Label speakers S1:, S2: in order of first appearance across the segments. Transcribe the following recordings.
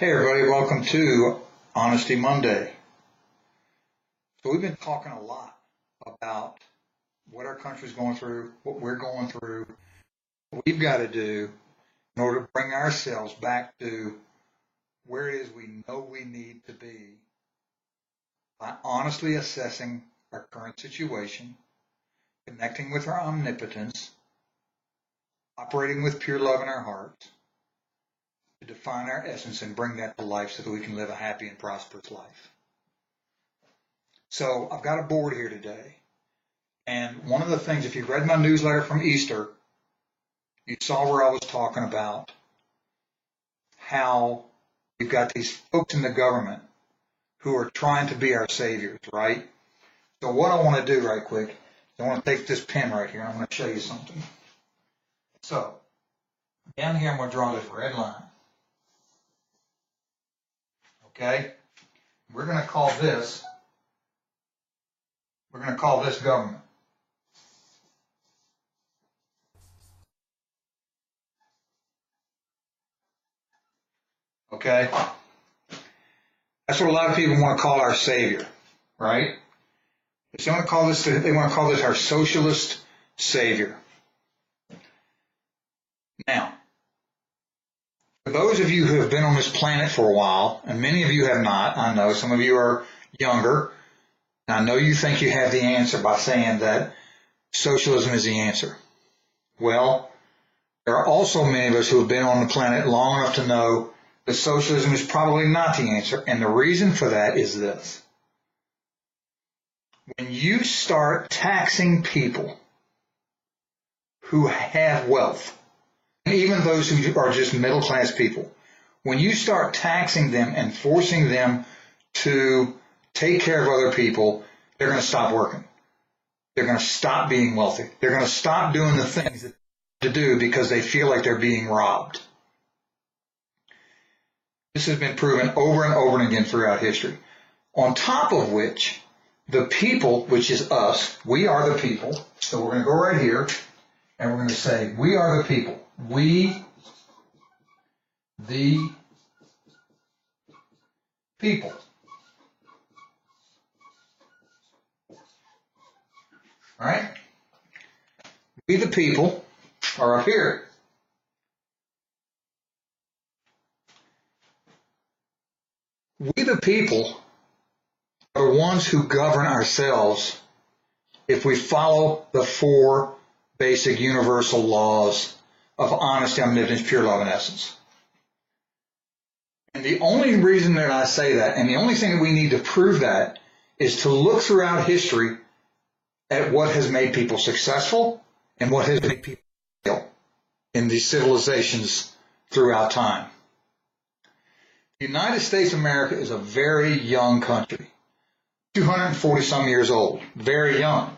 S1: Hey everybody, welcome to Honesty Monday. So we've been talking a lot about what our country's going through, what we're going through, what we've got to do in order to bring ourselves back to where it is we know we need to be by honestly assessing our current situation, connecting with our omnipotence, operating with pure love in our hearts, to define our essence and bring that to life so that we can live a happy and prosperous life. So I've got a board here today. And one of the things, if you read my newsletter from Easter, you saw where I was talking about how we've got these folks in the government who are trying to be our saviors, right? So what I want to do right quick, I want to take this pen right here and I'm going to show you something. So down here I'm going to draw this red line. Okay, we're going to call this government. Okay, that's what a lot of people want to call our savior, right? They want to call this our socialist savior. Now, for those of you who have been on this planet for a while, and many of you have not, I know some of you are younger, and I know you think you have the answer by saying that socialism is the answer. Well, there are also many of us who have been on the planet long enough to know that socialism is probably not the answer, and the reason for that is this. When you start taxing people who have wealth, and even those who are just middle-class people, when you start taxing them and forcing them to take care of other people, they're going to stop working. They're going to stop being wealthy. They're going to stop doing the things that they have to do because they feel like they're being robbed. This has been proven over and over and again throughout history. On top of which, the people, which is us, we are the people. So we're going to go right here and we're going to say, we are the people. We, the people. All right? We, the people, are up here. We, the people, are the ones who govern ourselves if we follow the four basic universal laws of honesty, omnipotence, pure love, and essence. And the only reason that I say that, and the only thing that we need to prove that, is to look throughout history at what has made people successful and what has made people fail in these civilizations throughout time. The United States of America is a very young country, 240 some years old, very young.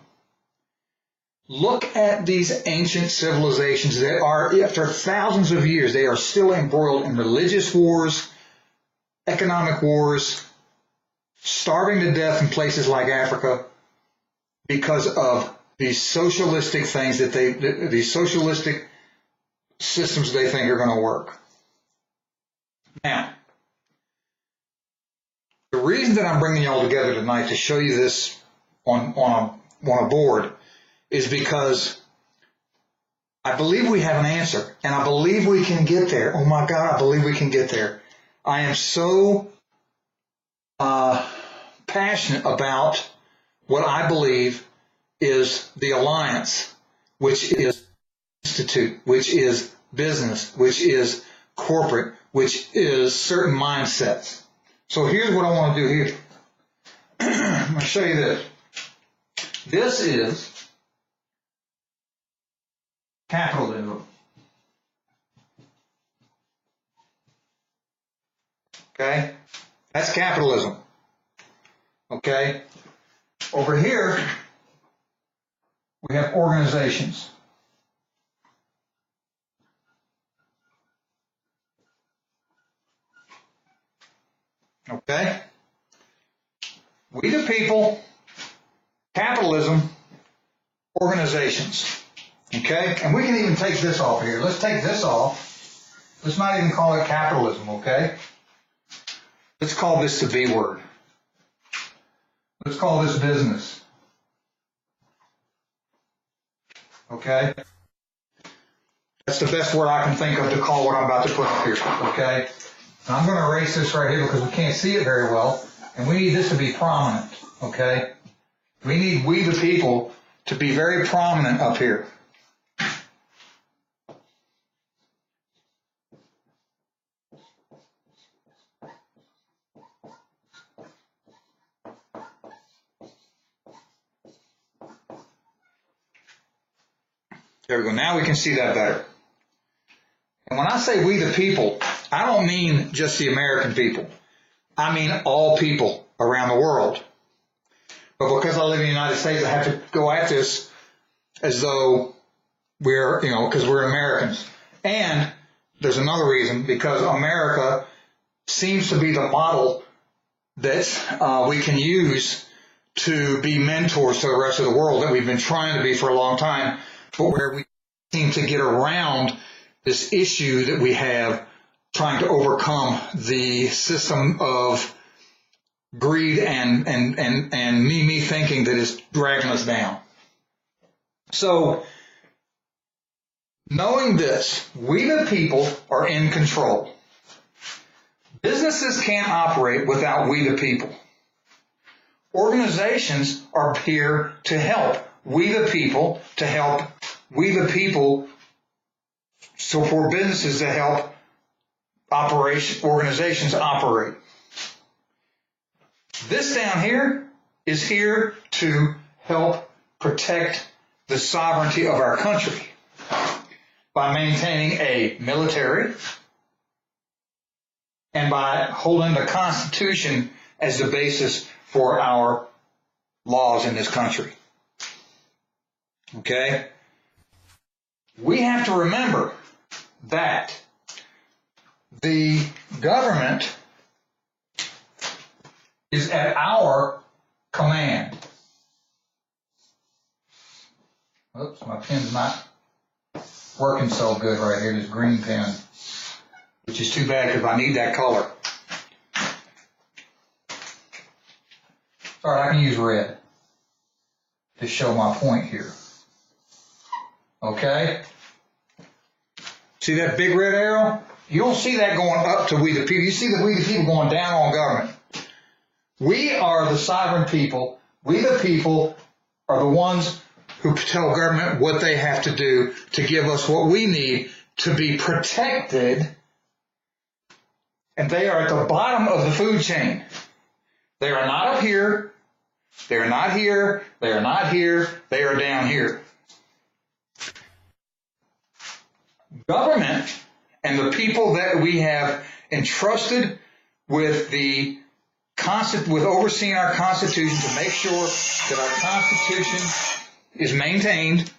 S1: Look at these ancient civilizations that are, after thousands of years, they are still embroiled in religious wars, economic wars, starving to death in places like Africa because of these socialistic things these socialistic systems they think are going to work. Now, the reason that I'm bringing you all together tonight to show you this on a board is because I believe we have an answer, and I believe we can get there. Oh my God, I believe we can get there. I am so passionate about what I believe is the alliance, which is institute, which is business, which is corporate, which is certain mindsets. So here's what I want to do here. I'm going to show you this. This is capitalism. Okay? That's capitalism. Okay? Over here, we have organizations. Okay? We the people, capitalism, organizations. Okay? And we can even take this off here. Let's take this off. Let's not even call it capitalism, okay? Let's call this the B word. Let's call this business. Okay? That's the best word I can think of to call what I'm about to put up here. Okay? And I'm going to erase this right here because we can't see it very well. And we need this to be prominent. Okay? We need we the people to be very prominent up here. There we go. Now we can see that better. And when I say we the people, I don't mean just the American people. I mean all people around the world. But because I live in the United States, I have to go at this as though we're, because we're Americans. And there's another reason, because America seems to be the model that we can use to be mentors to the rest of the world that we've been trying to be for a long time, but where we seem to get around this issue that we have trying to overcome the system of greed and me thinking that is dragging us down. So, knowing this, we the people are in control. Businesses can't operate without we the people. Organizations are here to help we the people, to help we the people, so for businesses to help organizations operate. This down here is here to help protect the sovereignty of our country by maintaining a military and by holding the Constitution as the basis for our laws in this country. Okay? We have to remember that the government is at our command. Oops, my pen's not working so good right here, this green pen, which is too bad because I need that color. Sorry, I can use red to show my point here. Okay? See that big red arrow? You don't see that going up to we the people. You see the we the people going down on government. We are the sovereign people. We the people are the ones who tell government what they have to do to give us what we need to be protected. And they are at the bottom of the food chain. They are not up here. They are not here. They are not here. They are down here. Government and the people that we have entrusted with with overseeing our Constitution to make sure that our Constitution is maintained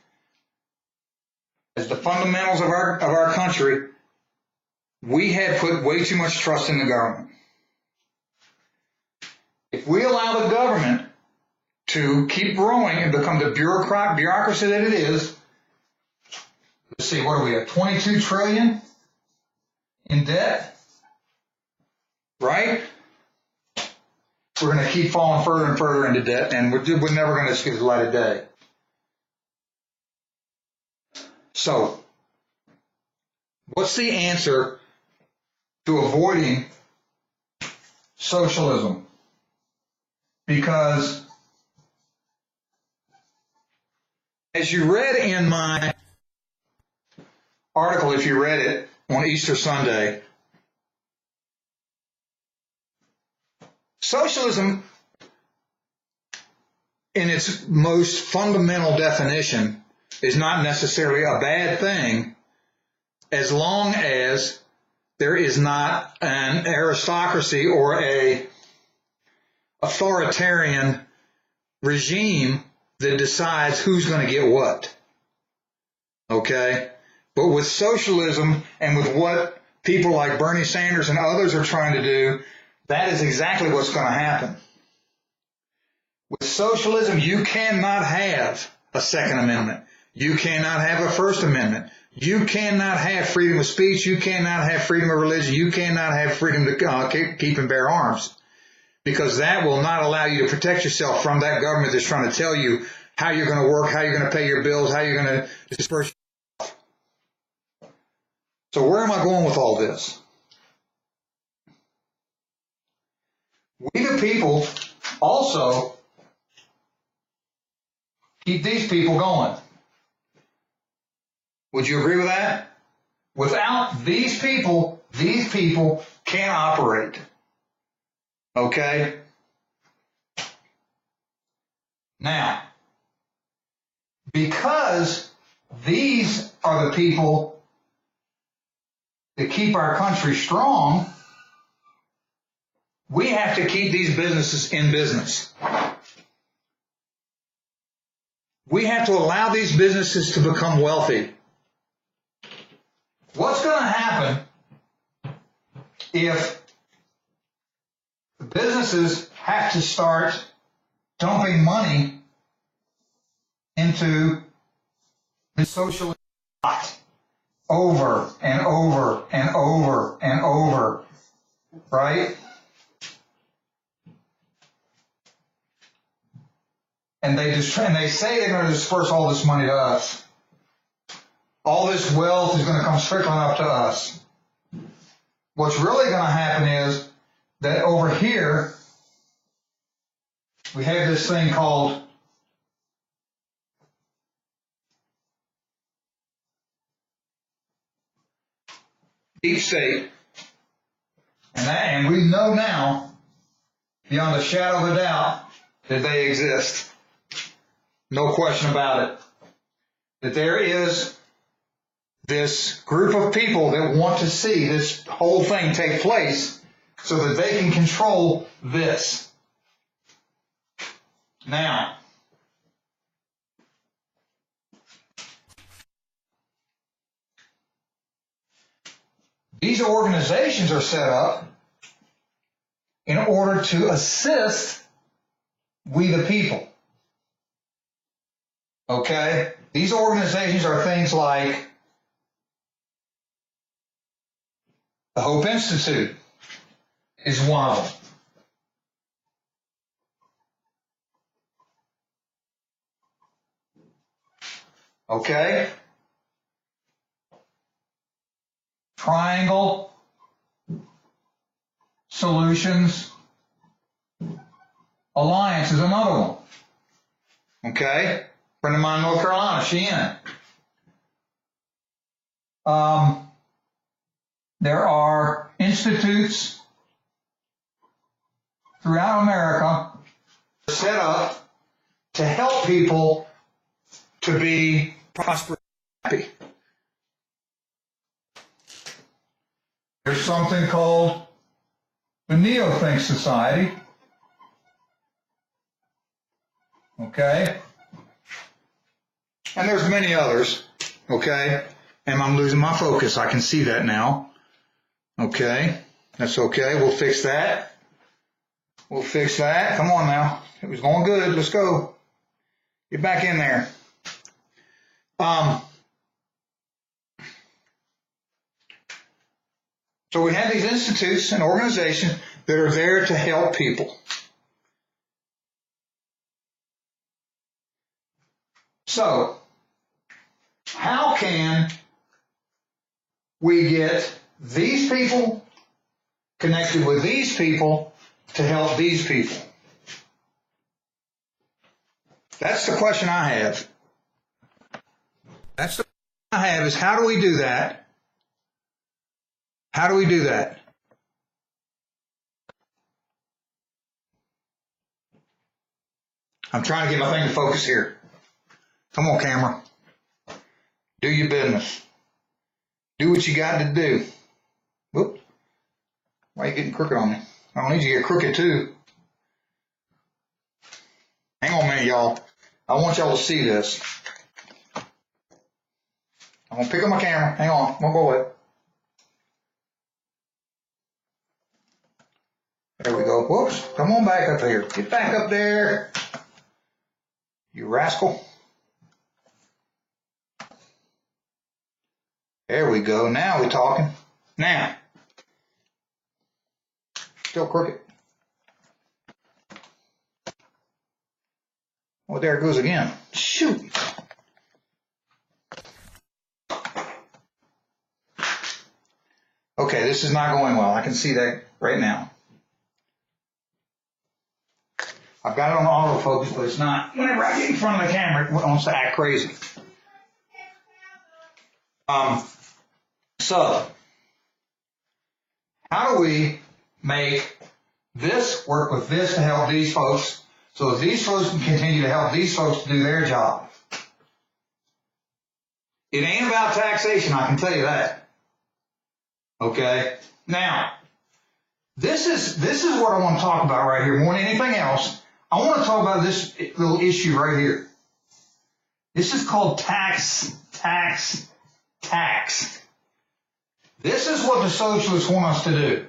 S1: as the fundamentals of our country, we have put way too much trust in the government. If we allow the government to keep growing and become the bureaucracy that it is, let's see, what are we at? 22 trillion in debt, right? We're going to keep falling further and further into debt, and we're never going to see the light of day. So, what's the answer to avoiding socialism? Because, as you read in my article, if you read it on Easter Sunday, socialism, in its most fundamental definition, is not necessarily a bad thing as long as there is not an aristocracy or a authoritarian regime that decides who's going to get what. Okay? But with socialism and with what people like Bernie Sanders and others are trying to do, that is exactly what's going to happen. With socialism, you cannot have a Second Amendment. You cannot have a First Amendment. You cannot have freedom of speech. You cannot have freedom of religion. You cannot have freedom to keep and bear arms, because that will not allow you to protect yourself from that government that's trying to tell you how you're going to work, how you're going to pay your bills, how you're going to disperse. So where am I going with all this? We the people also keep these people going. Would you agree with that? Without these people can't operate. Okay? Now, because these are the people that keep our country strong, we have to keep these businesses in business. We have to allow these businesses to become wealthy. What's going to happen if the businesses have to start dumping money into the social pot over and over and over and over, right? And they say they're going to disperse all this money to us. All this wealth is going to come trickling up to us. What's really going to happen is that over here, we have this thing called deep state. And we know now, beyond a shadow of a doubt, that they exist. No question about it. That there is this group of people that want to see this whole thing take place so that they can control this. Now, these organizations are set up in order to assist we the people. Okay? These organizations are things like the Hope Institute is one of them. Okay? Triangle Solutions Alliance is another one. Okay? Friend of mine in North Carolina, she in it. There are institutes throughout America set up to help people to be prosperous and happy. There's something called the Neothink Society. Okay? And there's many others. Okay? And I'm losing my focus. I can see that now. Okay? That's okay. We'll fix that. We'll fix that. Come on now. It was going good. Let's go. Get back in there. So we have these institutes and organizations that are there to help people. So, how can we get these people connected with these people to help these people? That's the question I have. That's the question I have is how do we do that? How do we do that? I'm trying to get my thing to focus here. Come on, camera. Do your business. Do what you got to do. Whoop. Why are you getting crooked on me? I don't need you to get crooked too. Hang on a minute, y'all. I want y'all to see this. I'm going to pick up my camera. Hang on. I'm going to go away. There we go. Whoops. Come on back up here. Get back up there. You rascal. There we go. Now we're talking. Now. Still crooked. Well, there it goes again. Shoot. Okay, this is not going well. I can see that right now. I've got it on autofocus, but it's not. Whenever I get in front of the camera, it wants to act crazy. So, how do we make this work with this to help these folks so that these folks can continue to help these folks to do their job? It ain't about taxation, I can tell you that. Okay? Now, this is what I want to talk about right here. More than anything else, I want to talk about this little issue right here. This is called tax. This is what the socialists want us to do.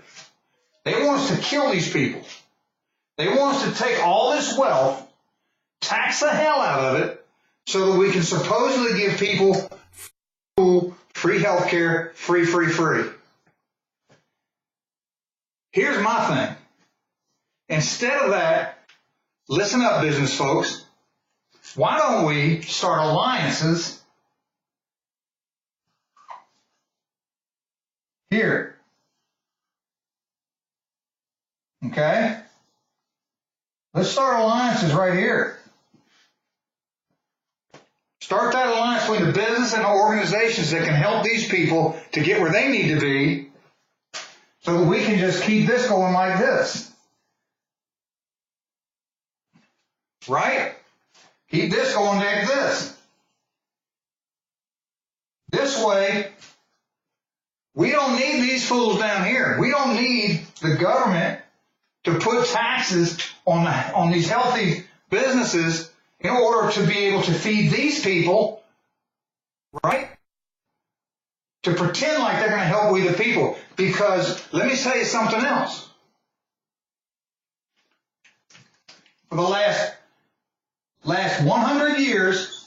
S1: They want us to kill these people. They want us to take all this wealth, tax the hell out of it, so that we can supposedly give people free health care, free. Here's my thing. Instead of that, listen up, business folks. Why don't we start alliances here? Okay? Let's start alliances right here. Start that alliance between the business and the organizations that can help these people to get where they need to be, so that we can just keep this going like this. Right? Keep this going like this. This way, we don't need these fools down here. We don't need the government to put taxes on these healthy businesses in order to be able to feed these people, right? To pretend like they're going to help we the people. Because let me tell you something else. For the last 100 years,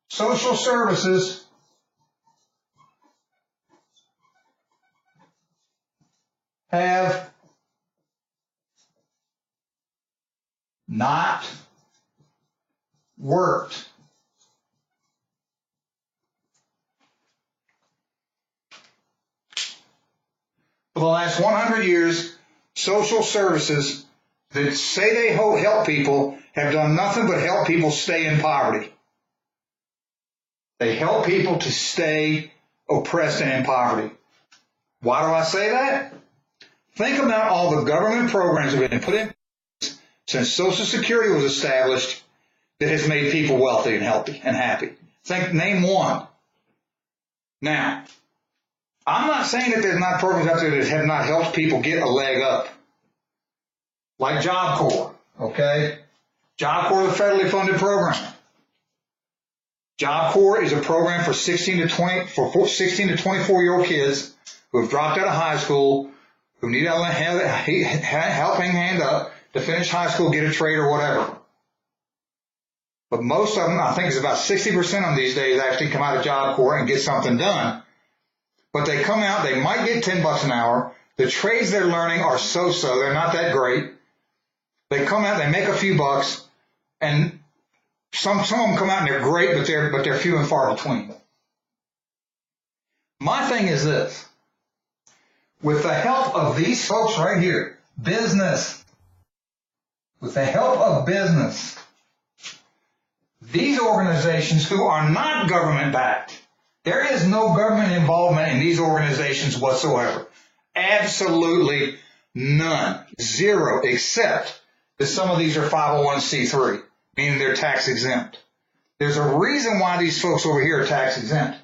S1: social services have not worked. For the last 100 years, social services that say they help people have done nothing but help people stay in poverty. They help people to stay oppressed and in poverty. Why do I say that? Think about all the government programs that have been put in since Social Security was established that has made people wealthy and healthy and happy. Name one. Now, I'm not saying that there's not programs out there that have not helped people get a leg up. Like Job Corps, okay? Job Corps is a federally funded program. Job Corps is a program for 16 to 24-year-old kids who have dropped out of high school, who need a helping hand up to finish high school, get a trade or whatever. But most of them, I think it's about 60% of them these days, actually come out of Job Corps and get something done. But they come out, they might get $10 an hour. The trades they're learning are so-so. They're not that great. They come out, they make a few bucks, and some of them come out and they're great, but they're few and far between. My thing is this. With the help of these folks right here, business, with the help of business, these organizations who are not government-backed, there is no government involvement in these organizations whatsoever. Absolutely none. Zero, except that some of these are 501c3, meaning they're tax exempt. There's a reason why these folks over here are tax exempt.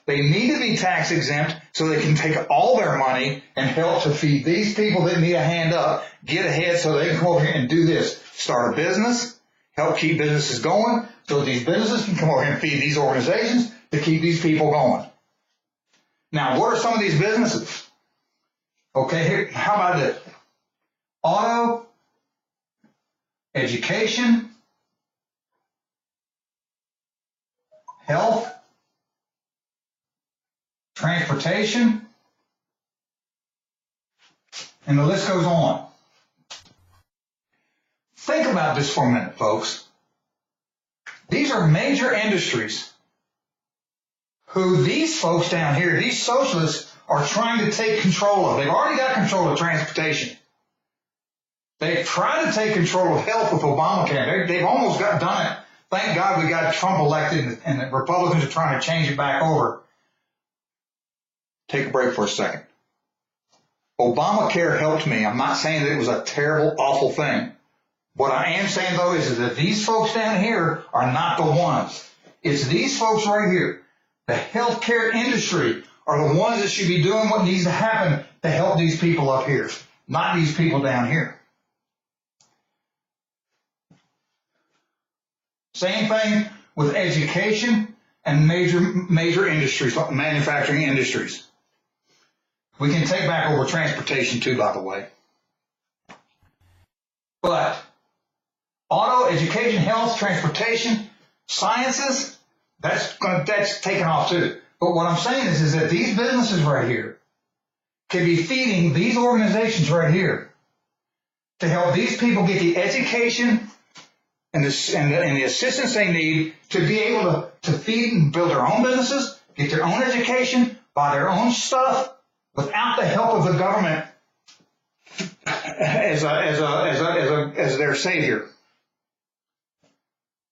S1: They need to be tax exempt so they can take all their money and help to feed these people that need a hand up, get ahead so they can come over here and do this. Start a business, help keep businesses going, so these businesses can come over here and feed these organizations to keep these people going. Now, what are some of these businesses? Okay, here, how about this? Auto education, health, transportation, and the list goes on. Think about this for a minute, folks. These are major industries who these folks down here, these socialists, are trying to take control of. They've already got control of transportation. They've tried to take control of health with Obamacare. They've almost done it. Thank God we got Trump elected and the Republicans are trying to change it back over. Take a break for a second. Obamacare helped me. I'm not saying that it was a terrible, awful thing. What I am saying, though, is that these folks down here are not the ones. It's these folks right here. The healthcare industry are the ones that should be doing what needs to happen to help these people up here, not these people down here. Same thing with education and major industries, manufacturing industries. We can take back over transportation too, by the way. But auto, education, health, transportation, sciences, that's taken off too. But what I'm saying is that these businesses right here can be feeding these organizations right here to help these people get the education and the assistance they need to be able to feed and build their own businesses, get their own education, buy their own stuff without the help of the government as their savior.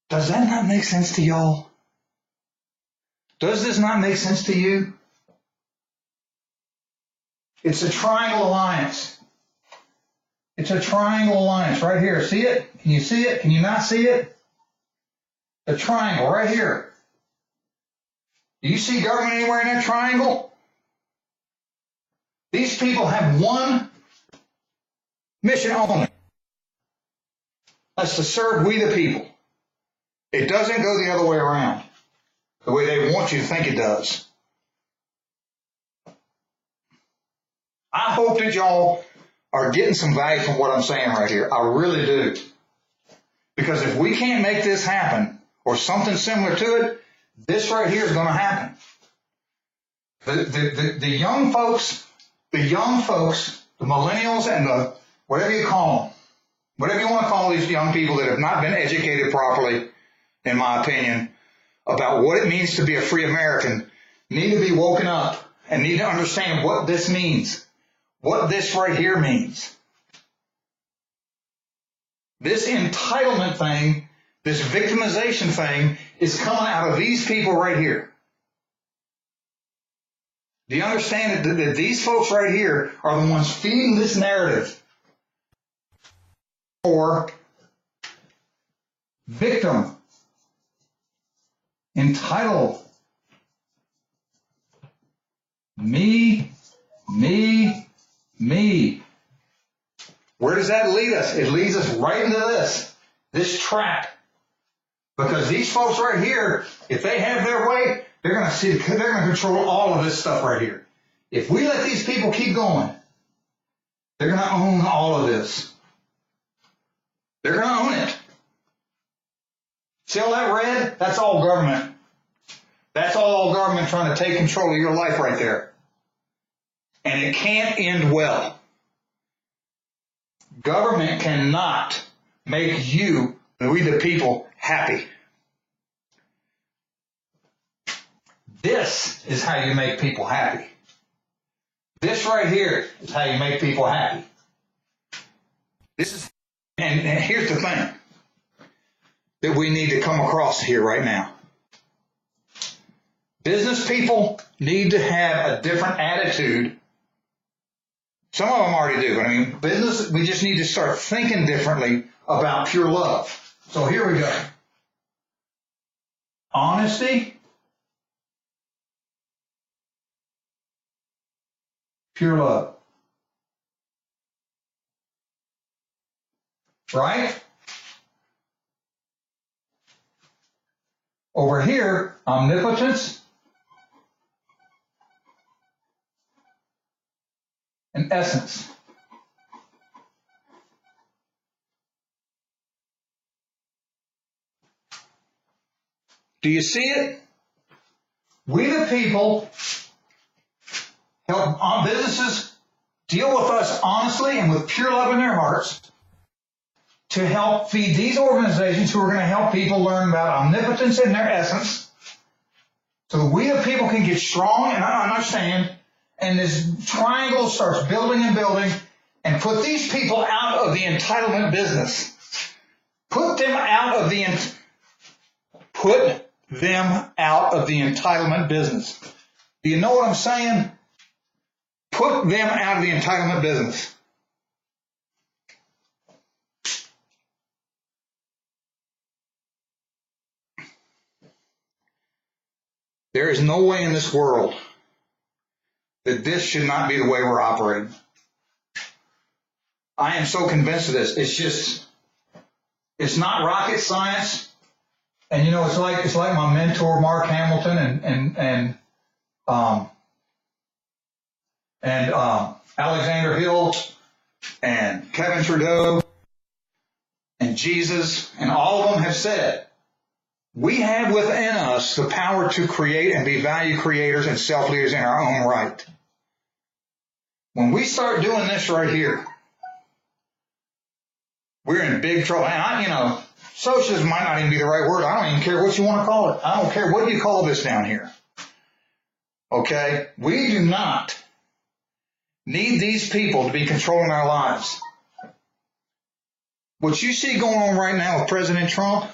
S1: Does that not make sense to y'all? Does this not make sense to you? It's a triangle alliance. It's a triangle alliance right here. See it? Can you see it? Can you not see it? The triangle right here. Do you see government anywhere in that triangle? These people have one mission only. That's to serve we the people. It doesn't go the other way around, the way they want you to think it does. I hope that y'all are getting some value from what I'm saying right here. I really do. Because if we can't make this happen, or something similar to it, this right here is going to happen. The young folks, the millennials and the, whatever you call them, whatever you want to call these young people that have not been educated properly, in my opinion, about what it means to be a free American, need to be woken up and need to understand what this means, what this right here means. This entitlement thing, this victimization thing, is coming out of these people right here. Do you understand that these folks right here are the ones feeding this narrative? Or victim, entitled, me. Where does that lead us? It leads us right into this trap. Because these folks right here, if they have their way, they're going to control all of this stuff right here. If we let these people keep going, they're going to own all of this. They're going to own it. See all that red? That's all government. That's all government trying to take control of your life right there. And it can't end well. Government cannot make you, we the people, happy. This is how you make people happy. This right here is how you make people happy. And here's the thing that we need to come across here right now. Business people need to have a different attitude. Some of them already do, but I mean, business, we just need to start thinking differently about pure love. So here we go. Honesty, pure love. Right? Over here, omnipotence and essence. Do you see it? We the people help our businesses deal with us honestly and with pure love in their hearts to help feed these organizations who are going to help people learn about omnipotence in their essence so that we the people can get strong and understand, and this triangle starts building and building, and put these people out of the entitlement business. Put them out of the entitlement business. Do you know what I'm saying? Put them out of the entitlement business. There is no way in this world that this should not be the way we're operating. I am so convinced of this. It's not rocket science. And you know, it's like my mentor, Mark Hamilton, and Alexander Hill, and Kevin Trudeau, and Jesus, and all of them have said, we have within us the power to create and be value creators and self-leaders in our own right. When we start doing this right here, we're in big trouble. And socialism might not even be the right word. I don't even care what you want to call it. I don't care what you call this down here. Okay? We do not need these people to be controlling our lives. What you see going on right now with President Trump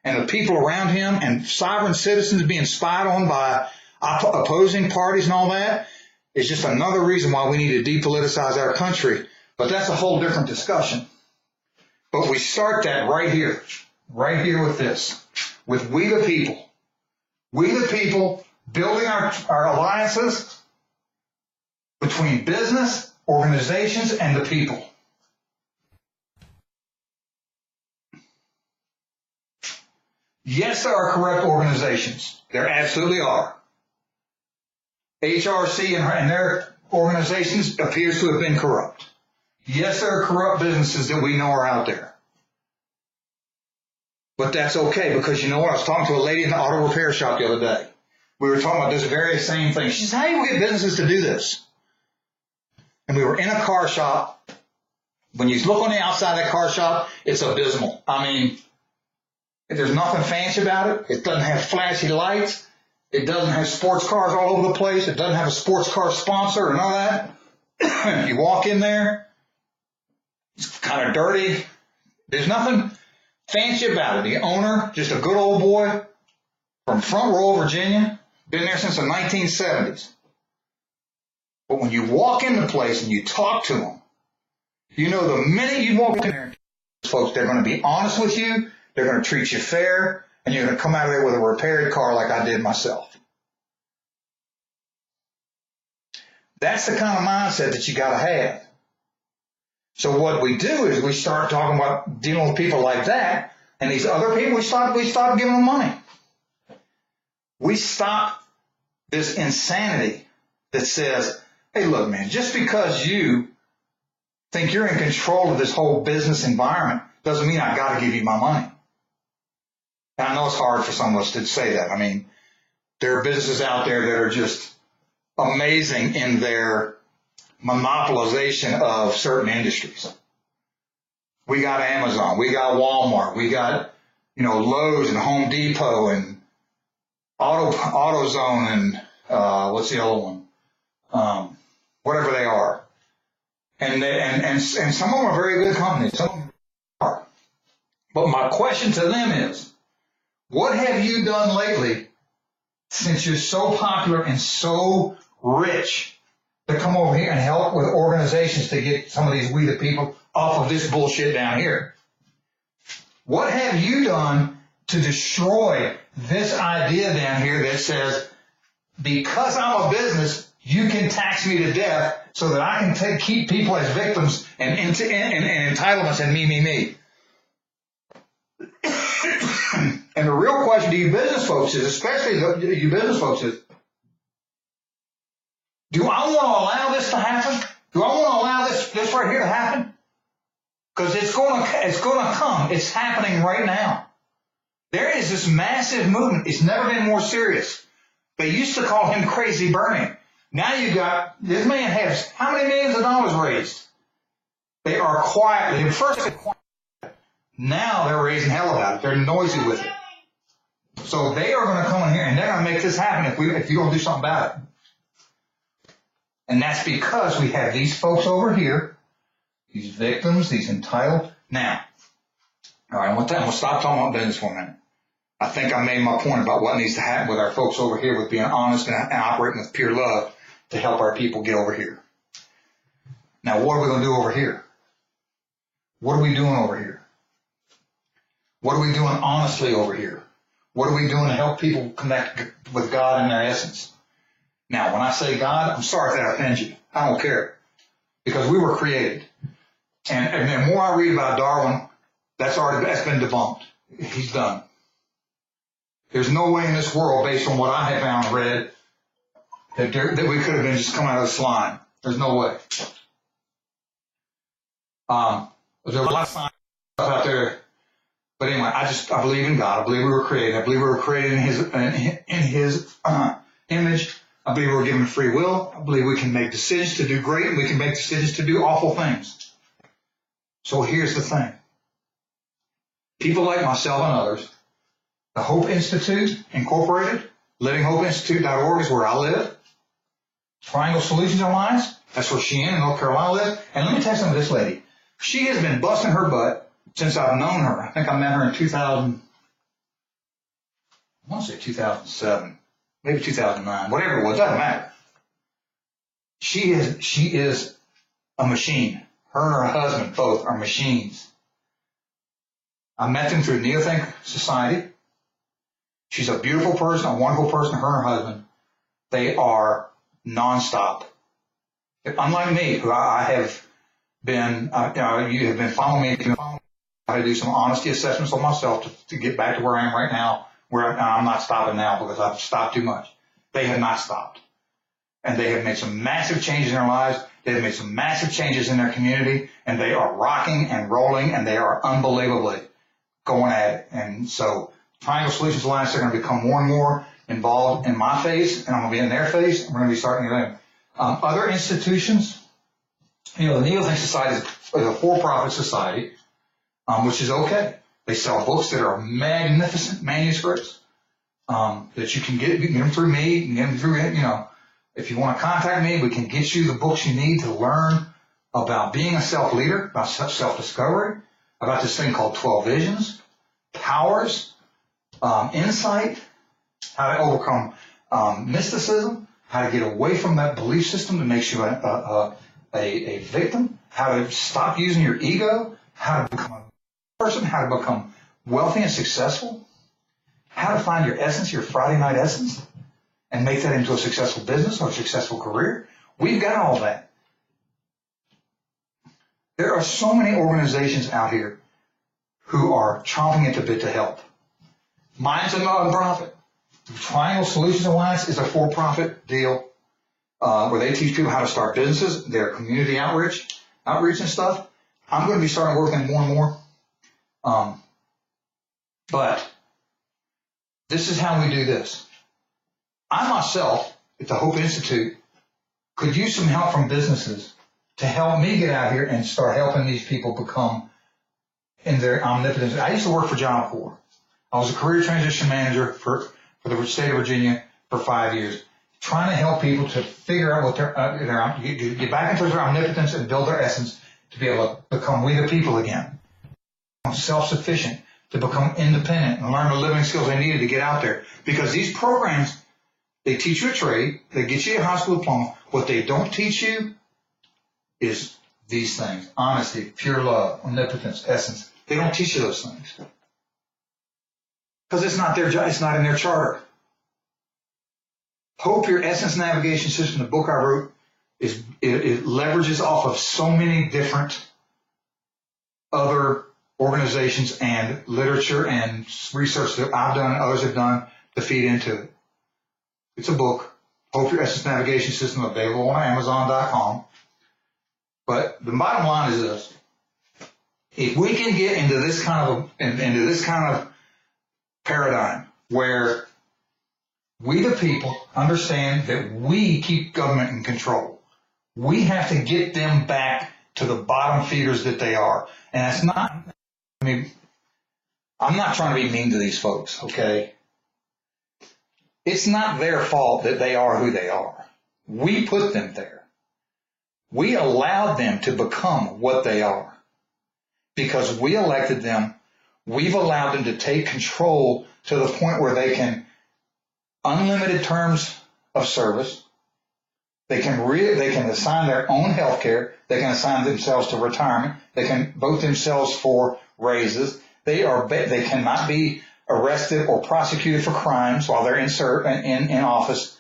S1: and the people around him and sovereign citizens being spied on by opposing parties and all that is just another reason why we need to depoliticize our country. But that's a whole different discussion. But we start that right here with this, with we the people. We the people building our alliances between business, organizations, and the people. Yes, there are corrupt organizations. There absolutely are. HRC and their organizations appears to have been corrupt. Yes, there are corrupt businesses that we know are out there. But that's okay, because you know what? I was talking to a lady in the auto repair shop the other day. We were talking about this very same thing. She said, how do we get businesses to do this? And we were in a car shop. When you look on the outside of that car shop, it's abysmal. I mean, there's nothing fancy about it. It doesn't have flashy lights. It doesn't have sports cars all over the place. It doesn't have a sports car sponsor or none of that. You walk in there, it's kind of dirty. There's nothing fancy about it. The owner, just a good old boy from Front Royal, Virginia, been there since the 1970s. But when you walk in the place and you talk to them, you know the minute you walk in there, folks, they're going to be honest with you, they're going to treat you fair, and you're going to come out of there with a repaired car like I did myself. That's the kind of mindset that you got to have. So what we do is we start talking about dealing with people like that, and these other people, we stop giving them money. We stop this insanity that says, hey, look, man, just because you think you're in control of this whole business environment doesn't mean I got to give you my money. And I know it's hard for some of us to say that. I mean, there are businesses out there that are just amazing in their monopolization of certain industries. We got Amazon, we got Walmart, we got, Lowe's and Home Depot and AutoZone and what's the other one? Whatever they are. And some of them are very good companies. Some of them are. But my question to them is, what have you done lately since you're so popular and so rich to come over here and help with organizations to get some of these we the people off of this bullshit down here? What have you done to destroy this idea down here that says, because I'm a business, you can tax me to death so that I can keep people as victims and entitlements and me. And the real question to you business folks is, especially you business folks, is, do I want to allow this to happen? Do I want to allow this right here to happen? Because it's going to come. It's happening right now. There is this massive movement. It's never been more serious. They used to call him Crazy Bernie. Now you got, this man has how many millions of dollars raised? They are quietly, first they're quiet. Now they're raising hell about it. They're noisy with it. So they are going to come in here and they're going to make this happen if you don't do something about it. And that's because we have these folks over here, these victims, these entitled. Now, all right, we'll stop talking about business for a minute. I think I made my point about what needs to happen with our folks over here with being honest and operating with pure love to help our people get over here. Now, what are we going to do over here? What are we doing over here? What are we doing honestly over here? What are we doing to help people connect with God in their essence? Now, when I say God, I'm sorry if that offends you. I don't care. Because we were created. And the more I read about Darwin, that's been debunked. He's done. There's no way in this world, based on what I have found and read, that we could have been just coming out of the slime. There's no way. There's a lot of science out there. But anyway, I believe in God. I believe we were created. I believe we were created in His image. I believe we were given free will. I believe we can make decisions to do great and we can make decisions to do awful things. So here's the thing. People like myself and others, the Hope Institute Incorporated, LivingHopeInstitute.org is where I live. Triangle Solutions Alliance, that's where Sheehan in North Carolina lives. And let me tell you something, this lady, she has been busting her butt since I've known her. I think I met her in 2000, I want to say 2007, maybe 2009, whatever it was, doesn't matter. She is a machine. Her and her husband both are machines. I met them through Neothink Society. She's a beautiful person, a wonderful person, her and her husband. They are nonstop. Unlike me, who I have been, you have been following me. I had to do some honesty assessments on myself to get back to where I am right now, where I'm not stopping now because I've stopped too much. They have not stopped. And they have made some massive changes in their lives. They have made some massive changes in their community, and they are rocking and rolling, and they are unbelievably going at it. And so Triangle Solutions Alliance are going to become more and more involved in my phase, and I'm going to be in their phase. We're going to be starting to other institutions. The Neothink Society is a for-profit society, which is okay. They sell books that are magnificent manuscripts that you can get them through me. You can get them through, if you want to contact me, we can get you the books you need to learn about being a self-leader, about self-discovery, about this thing called 12 Visions, Powers, Insight, how to overcome mysticism, how to get away from that belief system that makes you a victim, how to stop using your ego, how to become a person, how to become wealthy and successful, how to find your essence, your Friday night essence, and make that into a successful business or a successful career. We've got all that. There are so many organizations out here who are chomping at the bit to help. Mine's a nonprofit. The Triangle Solutions Alliance is a for-profit deal where they teach people how to start businesses, their community outreach and stuff. I'm going to be starting working more and more. But this is how we do this. I myself, at the Hope Institute, could use some help from businesses to help me get out here and start helping these people become in their omnipotence. I used to work for Job Corps. I was a career transition manager for the state of Virginia for 5 years, trying to help people to figure out what get back into their omnipotence and build their essence to be able to become we the people again, self-sufficient, to become independent and learn the living skills they needed to get out there. Because these programs, they teach you a trade, they get you a high school diploma. What they don't teach you is these things: honesty, pure love, omnipotence, essence. They don't teach you those things because it's not their job. It's not in their charter. Hope, Your Essence Navigation System, the book I wrote, it leverages off of so many different other organizations and literature and research that I've done and others have done to feed into it. It's a book, Hope, Your Essence Navigation System, available on Amazon.com. But the bottom line is this: if we can get into this kind of paradigm where we, the people, understand that we keep government in control. We have to get them back to the bottom feeders that they are. And that's not, I mean, I'm not trying to be mean to these folks, okay? It's not their fault that they are who they are. We put them there. We allowed them to become what they are because we elected them. We've allowed them to take control to the point where they can unlimited terms of service. They can assign their own health care. They can assign themselves to retirement. They can vote themselves for raises. They cannot be arrested or prosecuted for crimes while they're in office.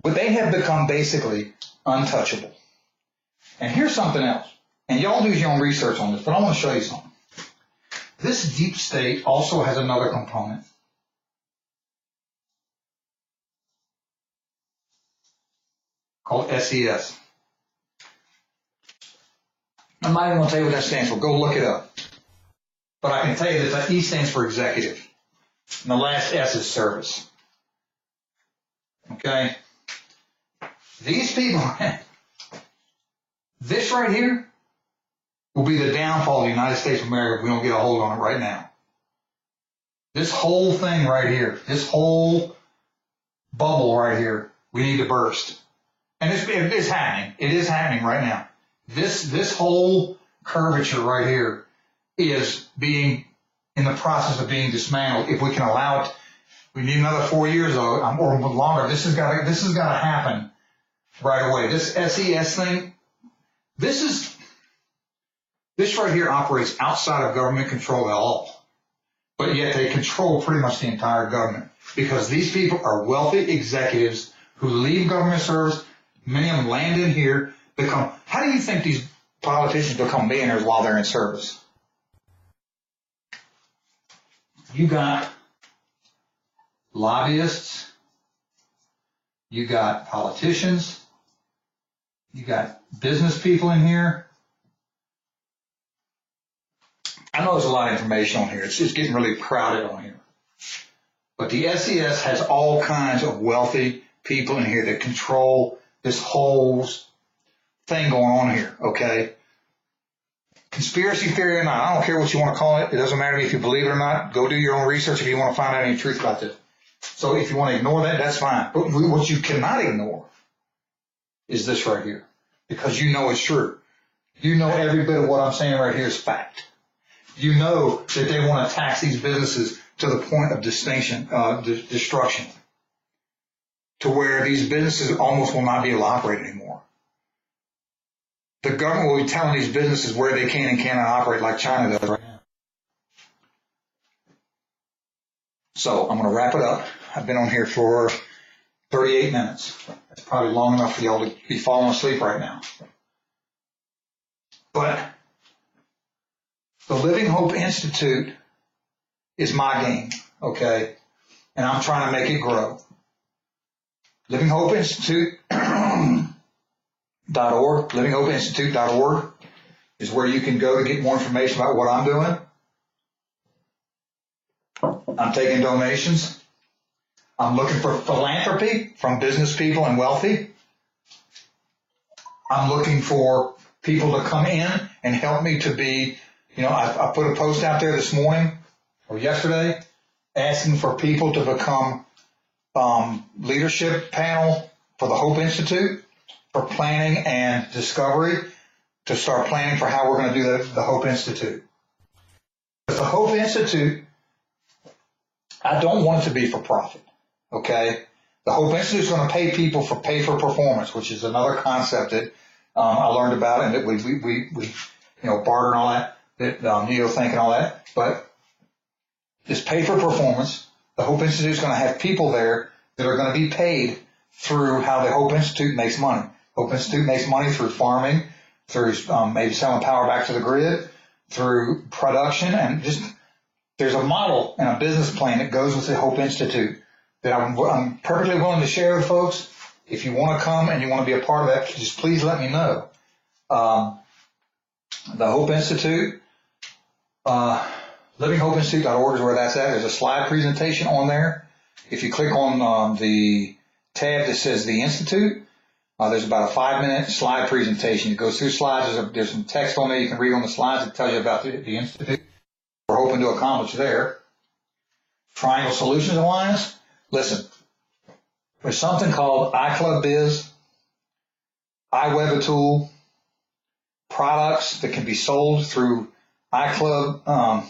S1: But they have become basically untouchable. And here's something else. And y'all do your own research on this, but I want to show you something. This deep state also has another component. Called SES. I'm not even going to tell you what that stands for. Go look it up. But I can tell you that the E stands for executive. And the last S is service. Okay? These people, this right here will be the downfall of the United States of America if we don't get a hold on it right now. This whole thing right here, this whole bubble right here, we need to burst. And it's happening. It is happening right now. This whole curvature right here is being in the process of being dismantled. If we can allow it, we need another 4 years though, or longer. This has got to happen right away. This SES thing, this right here operates outside of government control at all. But yet they control pretty much the entire government because these people are wealthy executives who leave government service. Many of them land in here, how do you think these politicians become millionaires while they're in service? You got lobbyists, you got politicians, you got business people in here. I know there's a lot of information on here. It's just getting really crowded on here. But the SES has all kinds of wealthy people in here that control this whole thing going on here, okay? Conspiracy theory or not, I don't care what you want to call it. It doesn't matter to me if you believe it or not. Go do your own research if you want to find out any truth about this. So if you want to ignore that, that's fine. But what you cannot ignore is this right here, because you know it's true. You know every bit of what I'm saying right here is fact. You know that they want to tax these businesses to the point of destruction, to where these businesses almost will not be able to operate anymore. The government will be telling these businesses where they can and cannot operate like China does right now. So I'm going to wrap it up. I've been on here for 38 minutes. That's probably long enough for y'all to be falling asleep right now. But the Living Hope Institute is my game, okay? And I'm trying to make it grow. Living Hope Institute .org, livinghopeinstitute.org is where you can go to get more information about what I'm doing. I'm taking donations. I'm looking for philanthropy from business people and wealthy. I'm looking for people to come in and help me to be, I put a post out there this morning or yesterday asking for people to become leadership panel for the Hope Institute for planning and discovery, to start planning for how we're going to do the Hope Institute. But the Hope Institute, I don't want it to be for profit, okay? The Hope Institute is going to pay people for pay for performance, which is another concept that I learned about and that we barter and all that neo-think and all that. But this pay for performance, the Hope Institute is going to have people there that are going to be paid through how the Hope Institute makes money. Hope Institute makes money through farming, through maybe selling power back to the grid, through production, and just there's a model and a business plan that goes with the Hope Institute that I'm perfectly willing to share with folks. If you want to come and you want to be a part of that, just please let me know. The Hope Institute, LivingHopeInstitute.org is where that's at. There's a slide presentation on there. If you click on the tab that says the Institute, there's about a 5-minute slide presentation. It goes through slides. There's some text on there you can read on the slides that tells you about the Institute. We're hoping to accomplish there. Triangle Solutions Alliance. Listen, there's something called iClubBiz, iWebAtool, products that can be sold through iClub,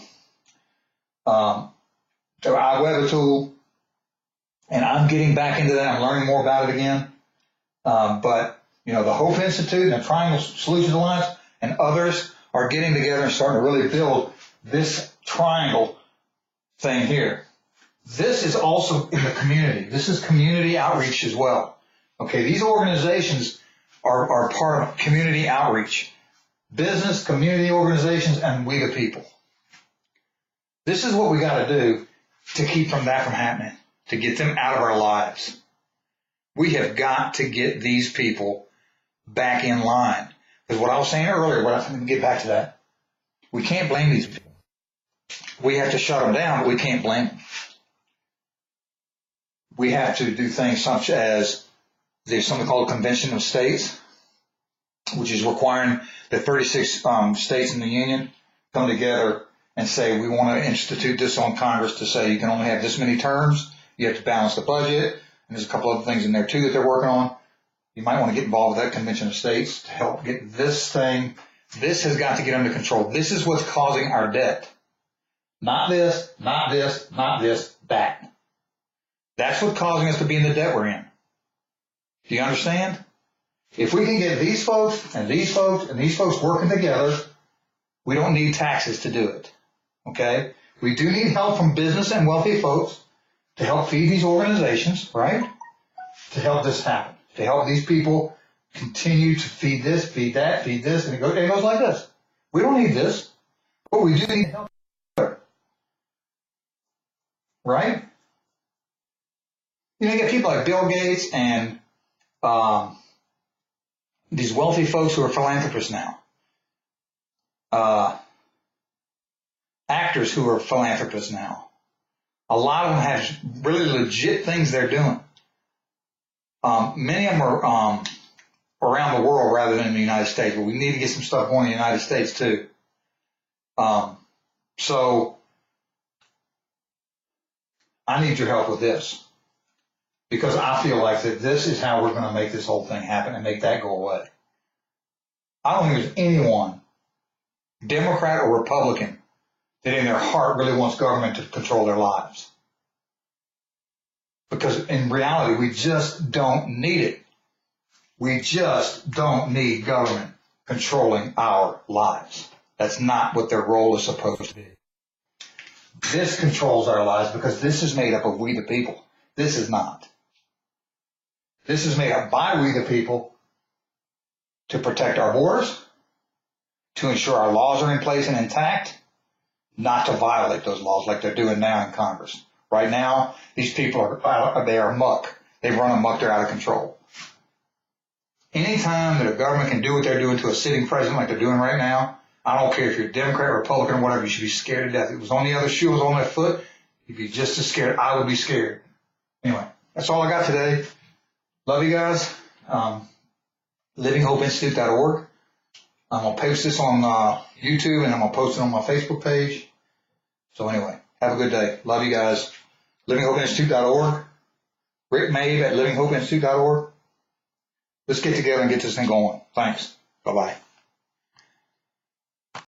S1: iWebAtool, and I'm getting back into that. I'm learning more about it again. But, you know, the Hope Institute and the Triangle Solutions Alliance and others are getting together and starting to really build this triangle thing here. This is also in the community. This is community outreach as well. Okay, these organizations are part of community outreach. Business, community organizations, and we the people. This is what we got to do to keep that from happening, to get them out of our lives. We have got to get these people back in line. Because what I was saying earlier, let me get back to that. We can't blame these people. We have to shut them down, but we can't blame them. We have to do things such as there's something called Convention of States, which is requiring the 36 states in the union come together and say we want to institute this on Congress to say you can only have this many terms, you have to balance the budget, and there's a couple other things in there too that they're working on. You might want to get involved with that Convention of States to help get this thing. This has got to get under control. This is what's causing our debt. Not this, not this, not this, that. That's what's causing us to be in the debt we're in. Do you understand? If we can get these folks and these folks and these folks working together, we don't need taxes to do it. Okay? We do need help from business and wealthy folks to help feed these organizations, right? To help this happen. To help these people continue to feed this, feed that, feed this, and it goes like this. We don't need this, but we do need help. Right? You know, you get people like Bill Gates and these wealthy folks who are philanthropists now. Actors who are philanthropists now. A lot of them have really legit things they're doing. Many of them are around the world rather than in the United States, but we need to get some stuff going in the United States too. So I need your help with this because I feel like that this is how we're going to make this whole thing happen and make that go away. I don't think there's anyone, Democrat or Republican, that in their heart really wants government to control their lives. Because in reality, we just don't need it. We just don't need government controlling our lives. That's not what their role is supposed to be. This controls our lives because this is made up of we the people. This is not. This is made up by we the people to protect our borders, to ensure our laws are in place and intact, not to violate those laws like they're doing now in Congress. Right now, these people they are muck. They've run amok. They're out of control. Anytime that a government can do what they're doing to a sitting president like they're doing right now, I don't care if you're Democrat, Republican, or whatever, you should be scared to death. If it was on the other shoe, it was on that foot, you'd be just as scared. I would be scared. Anyway, that's all I got today. Love you guys. LivingHopeInstitute.org. I'm going to post this on YouTube, and I'm going to post it on my Facebook page. So anyway, have a good day. Love you guys. LivingHopeInstitute.org. Rick Mabe at LivingHopeInstitute.org. Let's get together and get this thing going. Thanks. Bye-bye.